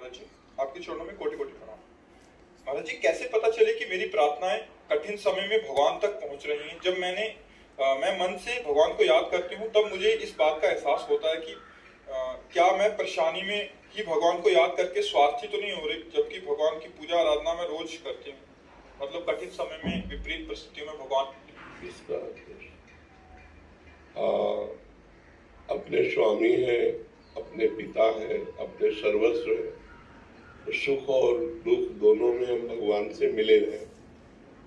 महाराज जी, आपके चरणों में कोटि कोटि प्रणाम। महाराज जी, कैसे पता चले कि मेरी प्रार्थनाएं कठिन समय में भगवान तक पहुंच रही हैं? जब मैं मन से भगवान को याद करती हूँ, तब मुझे इस बात का एहसास होता है कि क्या मैं परेशानी में ही भगवान को याद करके स्वार्थी तो नहीं हो रही, जबकि भगवान की पूजा आराधना मैं रोज करती हूँ। मतलब कठिन समय में, विपरीत परिस्थितियों में भगवान इसका अपने स्वामी है, अपने पिता है, अपने सर्वस्व है। तो सुख और दुख दोनों में हम भगवान से मिले रहे।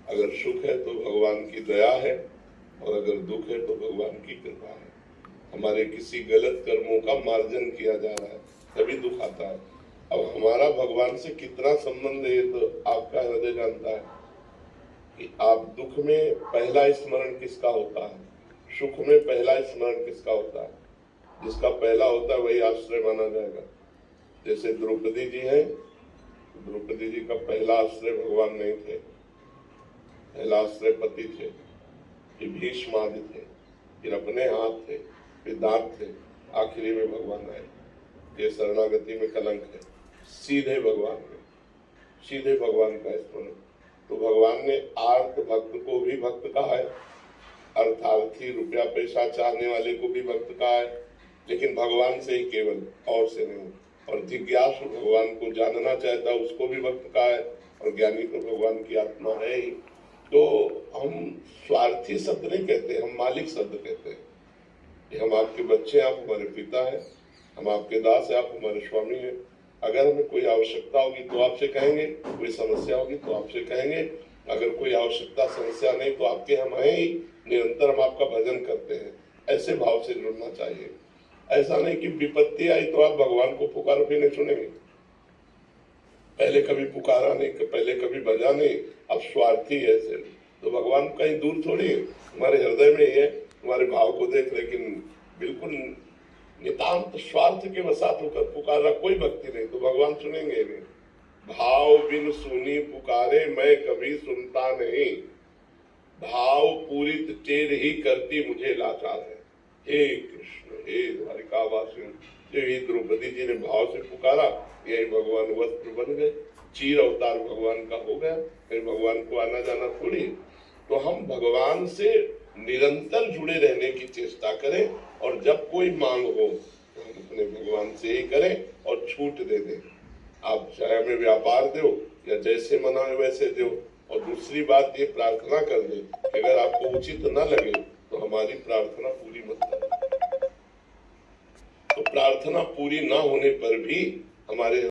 अगर सुख है तो भगवान की दया है, और अगर दुख है तो भगवान की कृपा है। हमारे किसी गलत कर्मों का मार्जन किया जा रहा है, तभी दुख आता है। अब हमारा भगवान से कितना संबंध है, तो आपका हृदय जानता है कि आप दुख में पहला स्मरण किसका होता है, सुख में पहला स्मरण किसका होता है। जिसका पहला होता है वही आश्रय माना जाएगा। जैसे द्रौपदी जी हैं, द्रौपदी जी का पहला आश्रय भगवान नहीं थे, पहला आश्रय पति थे, फिर भीष्म आदि थे, फिर अपने हाथ थे, फिर दांत थे, आखिरी में भगवान आए। ये शरणागति में कलंक है। सीधे भगवान में, सीधे भगवान का स्मरण। तो भगवान ने आर्त भक्त को भी भक्त कहा है, अर्थार्थी रुपया पैसा चाहने वाले को भी भक्त कहा है, लेकिन भगवान से ही केवल, और से नहीं। और जिज्ञासु भगवान को जानना चाहता है उसको भी भक्त कहा है, और ज्ञानी तो भगवान की आत्मा है ही। तो हम स्वार्थी शब्द नहीं कहते, हम मालिक शब्द कहते हैं कि हम आपके बच्चे, आप हमारे पिता हैं, हम आपके दास हैं, आप हमारे स्वामी हैं। अगर हमें कोई आवश्यकता होगी तो आपसे कहेंगे, कोई समस्या होगी तो आपसे कहेंगे। अगर कोई आवश्यकता समस्या नहीं तो आपके हम हैं ही, निरंतर हम आपका भजन करते हैं। ऐसे भाव से जुड़ना चाहिए। ऐसा नहीं कि विपत्ति आई तो आप भगवान को पुकारो फिर नहीं सुनेंगे। पहले कभी पुकारा नहीं, पहले कभी भजा नहीं, अब स्वार्थी है ऐसे। तो भगवान कहीं दूर थोड़ी है, हमारे हृदय में ही है। हमारे भाव को देख, लेकिन बिल्कुल नितांत स्वार्थ के वसात होकर पुकारा कोई भक्ति नहीं, तो भगवान सुनेंगे नहीं। भाव बिन सुनी पुकारे मैं कभी सुनता नहीं, भाव पूरित टेढ़ ही करती मुझे लाचार है। हे कृष्ण, हे द्वारिकावासी, द्रौपदी जी ने भाव से पुकारा, यही भगवान वस्त्र बन गए, चीर अवतार भगवान का हो गया। फिर भगवान को आना जाना थोड़ी। तो हम भगवान से निरंतर जुड़े रहने की चेष्टा करें, और जब कोई मांग हो तो हम अपने भगवान से ही करें और छूट दे दें। आप चाहे हमें व्यापार दो या जैसे मनाए वैसे दो। और दूसरी बात ये प्रार्थना कर दे कि अगर आपको उचित न लगे तो हमारी प्रार्थना पूरी मत करें। तो प्रार्थना पूरी ना होने पर भी हमारे